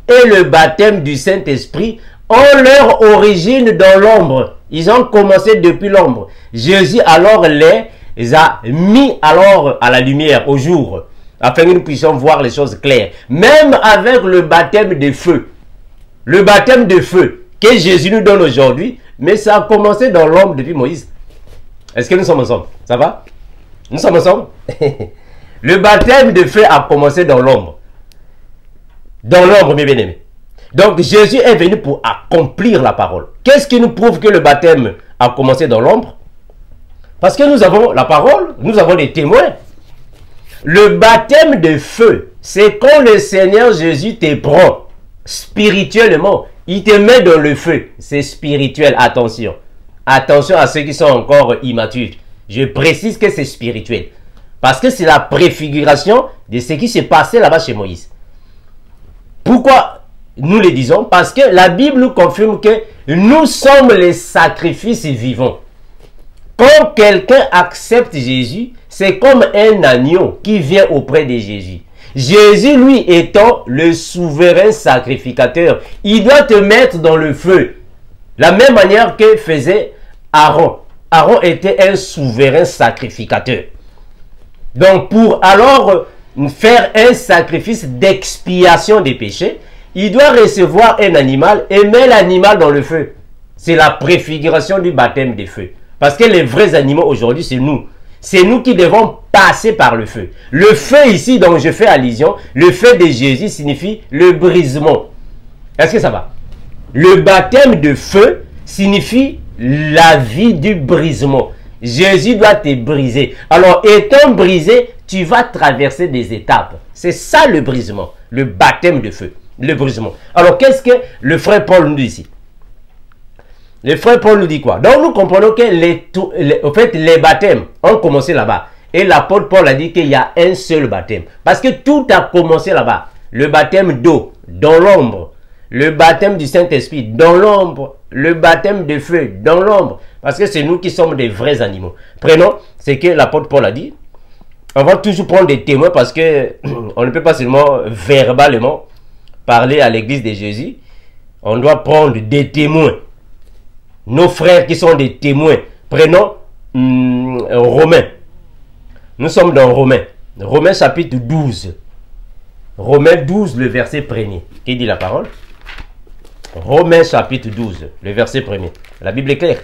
et le baptême du Saint-Esprit ont leur origine dans l'ombre. Ils ont commencé depuis l'ombre. Jésus, alors, les a mis alors à la lumière, au jour, afin que nous puissions voir les choses claires. Même avec le baptême de feu. Le baptême de feu que Jésus nous donne aujourd'hui, mais ça a commencé dans l'ombre depuis Moïse. Est-ce que nous sommes ensemble? Ça va? Nous sommes ensemble? Le baptême de feu a commencé dans l'ombre. Dans l'ombre, mes bien-aimés. Donc, Jésus est venu pour accomplir la parole. Qu'est-ce qui nous prouve que le baptême a commencé dans l'ombre? Parce que nous avons la parole, nous avons les témoins. Le baptême de feu, c'est quand le Seigneur Jésus te prend spirituellement. Il te met dans le feu. C'est spirituel, attention. Attention à ceux qui sont encore immatures. Je précise que c'est spirituel. Parce que c'est la préfiguration de ce qui s'est passé là-bas chez Moïse. Pourquoi nous le disons? Parce que la Bible nous confirme que nous sommes les sacrifices vivants. Quand quelqu'un accepte Jésus, c'est comme un agneau qui vient auprès de Jésus. Jésus, lui, étant le souverain sacrificateur, il doit te mettre dans le feu. La même manière que faisait Aaron. Aaron était un souverain sacrificateur. Donc, pour alors faire un sacrifice d'expiation des péchés, il doit recevoir un animal et mettre l'animal dans le feu. C'est la préfiguration du baptême des feux. Parce que les vrais animaux aujourd'hui, c'est nous. C'est nous qui devons passer par le feu. Le feu ici, dont je fais allusion, le feu de Jésus signifie le brisement. Est-ce que ça va? Le baptême de feu signifie la vie du brisement. Jésus doit te briser. Alors, étant brisé, tu vas traverser des étapes. C'est ça le brisement, le baptême de feu, le brisement. Alors, qu'est-ce que le frère Paul nous dit ici? Le frère Paul nous dit quoi? Donc nous comprenons que les baptêmes ont commencé là-bas. Et l'apôtre Paul a dit qu'il y a un seul baptême. Parce que tout a commencé là-bas. Le baptême d'eau, dans l'ombre. Le baptême du Saint-Esprit, dans l'ombre. Le baptême de feu, dans l'ombre. Parce que c'est nous qui sommes des vrais animaux. Prenons ce que l'apôtre Paul a dit. On va toujours prendre des témoins parce que on ne peut pas seulement verbalement parler à l'église de Jésus. On doit prendre des témoins. Nos frères qui sont des témoins. Prenons Romains. Nous sommes dans Romains. Romains chapitre 12. Romains 12, le verset 1er. Qui dit la parole? Romains chapitre 12, le verset 1er. La Bible est claire.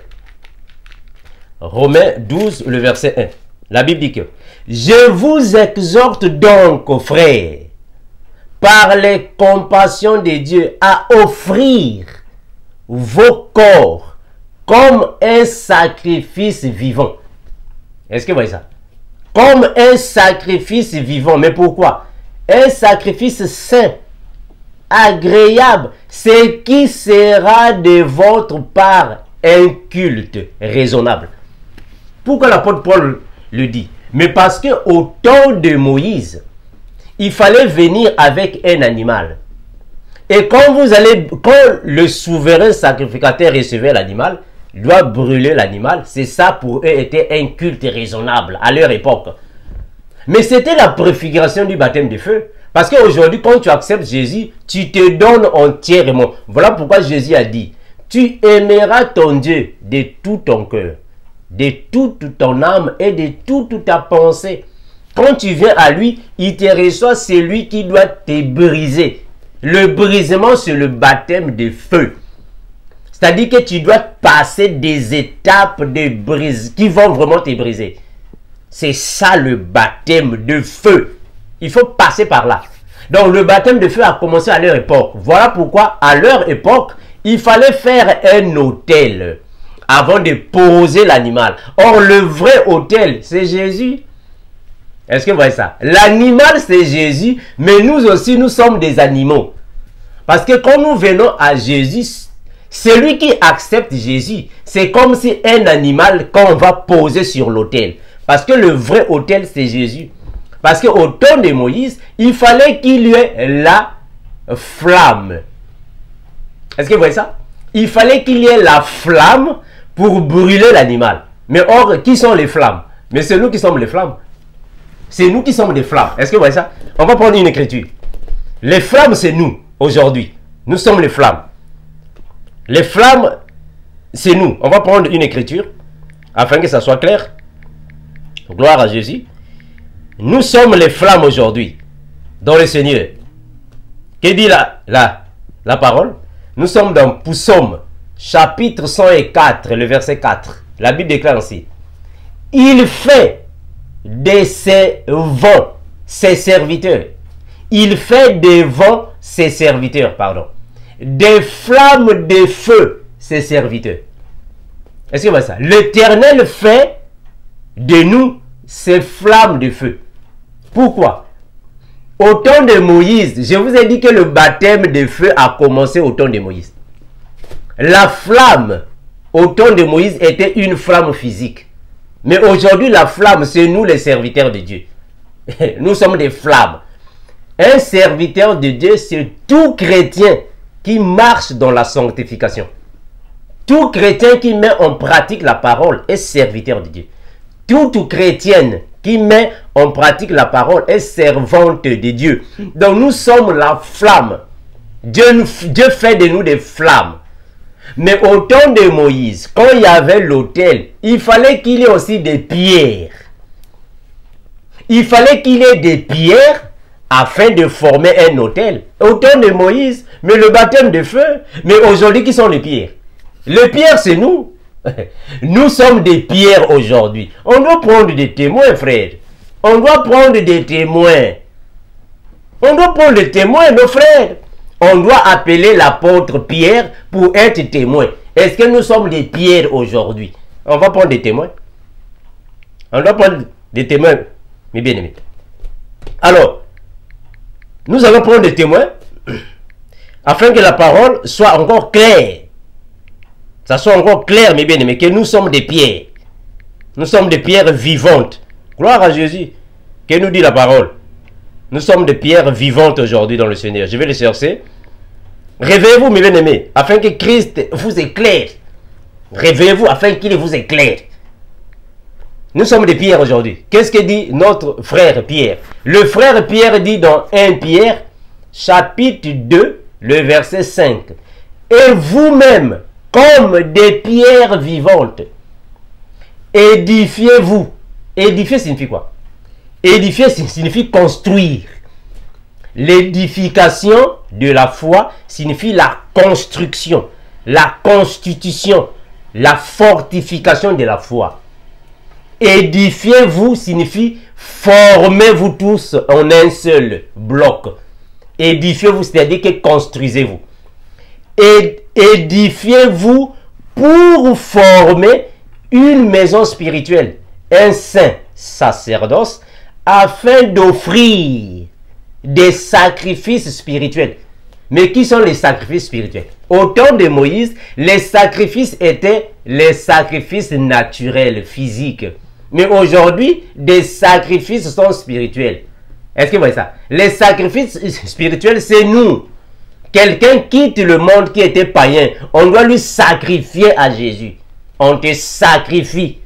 Romains 12, le verset 1. La Bible dit que je vous exhorte donc, frères, par les compassions de Dieu, à offrir vos corps comme un sacrifice vivant. Est-ce que vous voyez ça? Comme un sacrifice vivant. Mais pourquoi? Un sacrifice saint, agréable, ce qui sera de votre part un culte raisonnable. Pourquoi l'apôtre Paul le dit? Mais parce que au temps de Moïse, il fallait venir avec un animal. Et quand le souverain sacrificateur recevait l'animal, il doit brûler l'animal. C'est ça pour eux était un culte raisonnable à leur époque. Mais c'était la préfiguration du baptême de feu. Parce qu'aujourd'hui, quand tu acceptes Jésus, tu te donnes entièrement. Voilà pourquoi Jésus a dit, tu aimeras ton Dieu de tout ton cœur, de toute ton âme et de toute ta pensée. Quand tu viens à lui, il te reçoit, c'est lui qui doit te briser. Le brisement, c'est le baptême de feu. C'est-à-dire que tu dois passer des étapes de brise qui vont vraiment te briser. C'est ça le baptême de feu. Il faut passer par là. Donc le baptême de feu a commencé à leur époque. Voilà pourquoi à leur époque, il fallait faire un autel avant de poser l'animal. Or le vrai autel, c'est Jésus. Est-ce que vous voyez ça? L'animal, c'est Jésus, mais nous aussi, nous sommes des animaux. Parce que quand nous venons à Jésus, celui qui accepte Jésus, c'est comme si un animal qu'on va poser sur l'autel. Parce que le vrai autel, c'est Jésus. Parce qu'au temps de Moïse, il fallait qu'il y ait la flamme. Est-ce que vous voyez ça? Il fallait qu'il y ait la flamme pour brûler l'animal. Mais or, qui sont les flammes? Mais c'est nous qui sommes les flammes. C'est nous qui sommes des flammes. Est-ce que vous voyez ça? On va prendre une écriture. Les flammes, c'est nous, aujourd'hui. Nous sommes les flammes. Les flammes, c'est nous. On va prendre une écriture, afin que ça soit clair. Gloire à Jésus. Nous sommes les flammes aujourd'hui, dans le Seigneur. Que dit la parole? Nous sommes dans Psaume, chapitre 104, le verset 4. La Bible déclare ainsi. Il fait de ses vents ses serviteurs. Il fait des vents ses serviteurs, pardon. Des flammes de feu ses serviteurs. Est-ce que vous voyez ça? L'Éternel fait de nous ces flammes de feu. Pourquoi? Au temps de Moïse, je vous ai dit que le baptême de feu a commencé au temps de Moïse. La flamme au temps de Moïse était une flamme physique. Mais aujourd'hui, la flamme, c'est nous les serviteurs de Dieu. Nous sommes des flammes. Un serviteur de Dieu, c'est tout chrétien qui marche dans la sanctification. Tout chrétien qui met en pratique la parole est serviteur de Dieu. Toute chrétienne qui met en pratique la parole est servante de Dieu. Donc nous sommes la flamme. Dieu fait de nous des flammes. Mais au temps de Moïse, quand il y avait l'autel, il fallait qu'il y ait aussi des pierres. Il fallait qu'il y ait des pierres afin de former un autel. Au temps de Moïse, mais le baptême de feu. Mais aujourd'hui, qui sont les pierres? Les pierres, c'est nous. Nous sommes des pierres aujourd'hui. On doit prendre des témoins, frères. On doit prendre des témoins. On doit prendre des témoins, nos frères. On doit appeler l'apôtre Pierre pour être témoin. Est-ce que nous sommes des pierres aujourd'hui? On va prendre des témoins. On doit prendre des témoins, mes bien-aimés. Alors, nous allons prendre des témoins afin que la parole soit encore claire. Ça soit encore clair, mes bien-aimés, que nous sommes des pierres. Nous sommes des pierres vivantes. Gloire à Jésus. Que nous dit la parole? Nous sommes des pierres vivantes aujourd'hui dans le Seigneur. Je vais les chercher. Réveillez-vous, mes bien-aimés, afin que Christ vous éclaire. Réveillez-vous afin qu'il vous éclaire. Nous sommes des pierres aujourd'hui. Qu'est-ce que dit notre frère Pierre? Le frère Pierre dit dans 1 Pierre, chapitre 2, le verset 5. Et vous-même, comme des pierres vivantes, édifiez-vous. Édifier signifie quoi? Édifier signifie construire. L'édification de la foi signifie la construction, la constitution, la fortification de la foi. Édifiez-vous signifie formez-vous tous en un seul bloc. Édifiez-vous, c'est-à-dire que construisez-vous. Édifiez-vous pour former une maison spirituelle, un saint sacerdoce, afin d'offrir des sacrifices spirituels. Mais qui sont les sacrifices spirituels? Au temps de Moïse, les sacrifices étaient les sacrifices naturels, physiques. Mais aujourd'hui, des sacrifices sont spirituels. Est-ce que vous voyez ça? Les sacrifices spirituels, c'est nous. Quelqu'un quitte le monde qui était païen. On doit lui sacrifier à Jésus. On te sacrifie.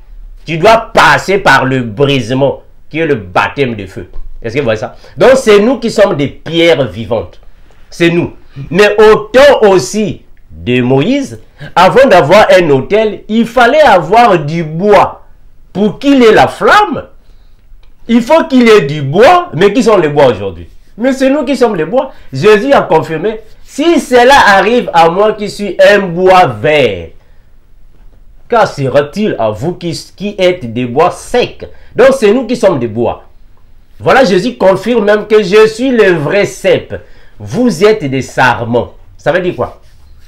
Tu dois passer par le brisement, qui est le baptême de feu. Est-ce que vous voyez ça? Donc, c'est nous qui sommes des pierres vivantes. C'est nous. Mais au temps aussi de Moïse, avant d'avoir un autel, il fallait avoir du bois. Pour qu'il ait la flamme, il faut qu'il ait du bois. Mais qui sont les bois aujourd'hui? Mais c'est nous qui sommes les bois. Jésus a confirmé, si cela arrive à moi qui suis un bois vert, qu'en sera-t-il à vous qui êtes des bois secs? Donc c'est nous qui sommes des bois. Voilà, Jésus confirme même que je suis le vrai cep. Vous êtes des sarments. Ça veut dire quoi?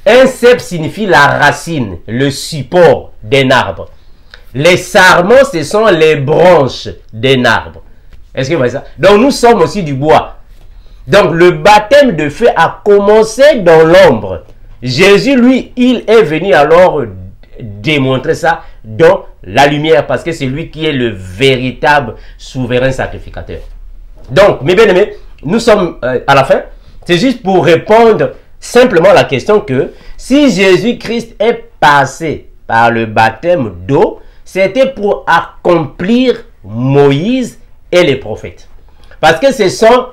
Un cep signifie la racine, le support d'un arbre. Les sarments, ce sont les branches d'un arbre. Est-ce que vous voyez ça? Donc nous sommes aussi du bois. Donc le baptême de feu a commencé dans l'ombre. Jésus, lui, il est venu alors démontrer ça dans la lumière, parce que c'est lui qui est le véritable souverain sacrificateur. Donc, mes bien-aimés, nous sommes à la fin. C'est juste pour répondre simplement à la question que si Jésus-Christ est passé par le baptême d'eau, c'était pour accomplir Moïse et les prophètes. Parce que ce sont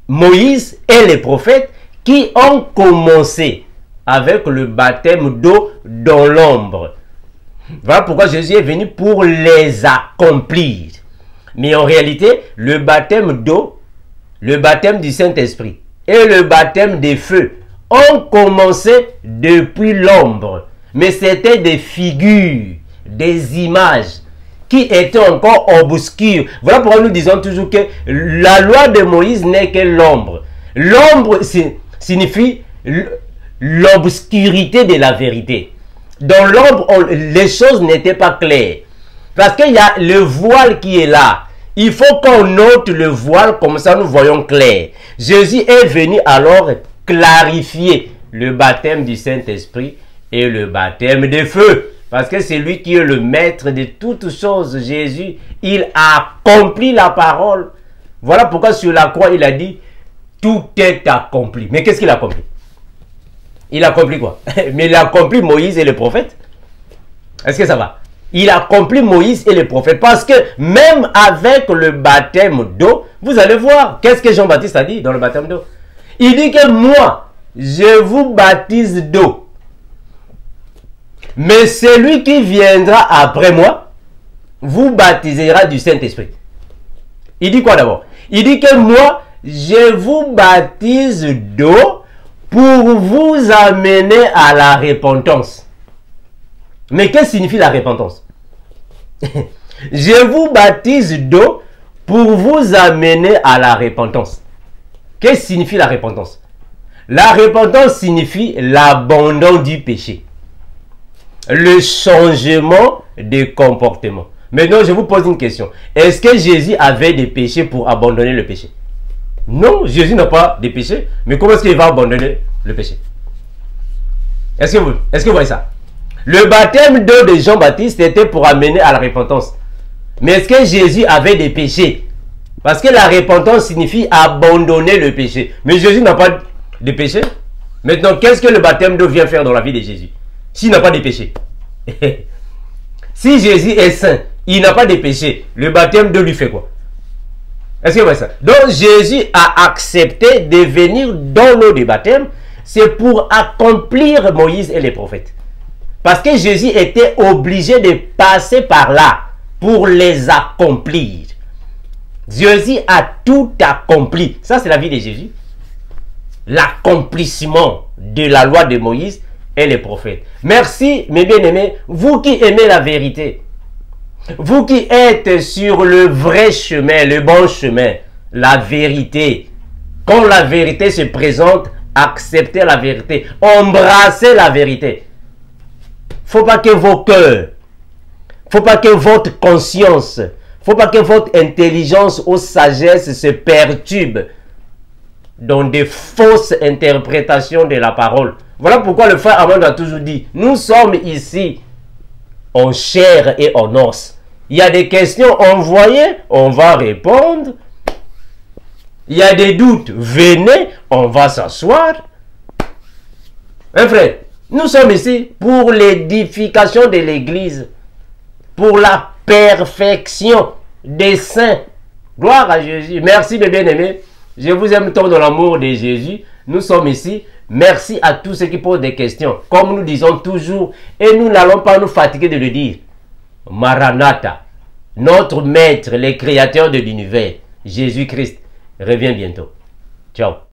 Moïse et les prophètes qui ont commencé avec le baptême d'eau dans l'ombre. Voilà pourquoi Jésus est venu pour les accomplir. Mais en réalité, le baptême d'eau, le baptême du Saint-Esprit et le baptême des feux ont commencé depuis l'ombre. Mais c'était des figures, des images qui étaient encore obscures. Voilà pourquoi nous disons toujours que la loi de Moïse n'est que l'ombre. L'ombre signifie l'obscurité de la vérité. Dans l'ombre, les choses n'étaient pas claires. Parce qu'il y a le voile qui est là. Il faut qu'on ôte le voile, comme ça nous voyons clair. Jésus est venu alors clarifier le baptême du Saint-Esprit et le baptême de feu. Parce que c'est lui qui est le maître de toutes choses. Jésus, il a accompli la parole. Voilà pourquoi sur la croix, il a dit, tout est accompli. Mais qu'est-ce qu'il a accompli? Il a accompli quoi? Mais il a accompli Moïse et les prophètes. Est-ce que ça va? Il a accompli Moïse et les prophètes. Parce que même avec le baptême d'eau, vous allez voir, qu'est-ce que Jean-Baptiste a dit dans le baptême d'eau? Il dit que moi, je vous baptise d'eau. Mais celui qui viendra après moi, vous baptisera du Saint-Esprit. Il dit quoi d'abord? Il dit que moi, je vous baptise d'eau pour vous amener à la repentance. Mais qu'est-ce que signifie la repentance? Je vous baptise d'eau pour vous amener à la repentance. Qu'est-ce que signifie la repentance? La repentance signifie l'abandon du péché. Le changement de comportement. Maintenant, je vous pose une question. Est-ce que Jésus avait des péchés pour abandonner le péché? Non, Jésus n'a pas de péché. Mais comment est-ce qu'il va abandonner le péché? Est-ce que vous voyez ça? Le baptême d'eau de Jean-Baptiste était pour amener à la repentance. Mais est-ce que Jésus avait des péchés? Parce que la repentance signifie abandonner le péché. Mais Jésus n'a pas de péché. Maintenant, qu'est-ce que le baptême d'eau vient faire dans la vie de Jésus? S'il n'a pas de péché. Si Jésus est saint, il n'a pas de péché, le baptême d'eau lui fait quoi? Est-ce que vous voyez ça? Donc Jésus a accepté de venir dans l'eau du baptême, c'est pour accomplir Moïse et les prophètes. Parce que Jésus était obligé de passer par là pour les accomplir. Jésus a tout accompli. Ça, c'est la vie de Jésus. L'accomplissement de la loi de Moïse et les prophètes. Merci, mes bien-aimés, vous qui aimez la vérité. Vous qui êtes sur le vrai chemin, le bon chemin, la vérité. Quand la vérité se présente, acceptez la vérité, embrassez la vérité. Faut pas que vos cœurs, faut pas que votre conscience, faut pas que votre intelligence ou sagesse se perturbe dans des fausses interprétations de la parole. Voilà pourquoi le frère Amand a toujours dit, nous sommes ici en chair et en os. Il y a des questions envoyées, on va répondre. Il y a des doutes, venez, on va s'asseoir. Hein, frère, nous sommes ici pour l'édification de l'Église, pour la perfection des saints. Gloire à Jésus. Merci mes bien-aimés. Je vous aime tant dans l'amour de Jésus. Nous sommes ici. Merci à tous ceux qui posent des questions. Comme nous disons toujours, et nous n'allons pas nous fatiguer de le dire. Maranatha, notre maître, le créateur de l'univers, Jésus-Christ, revient bientôt. Ciao.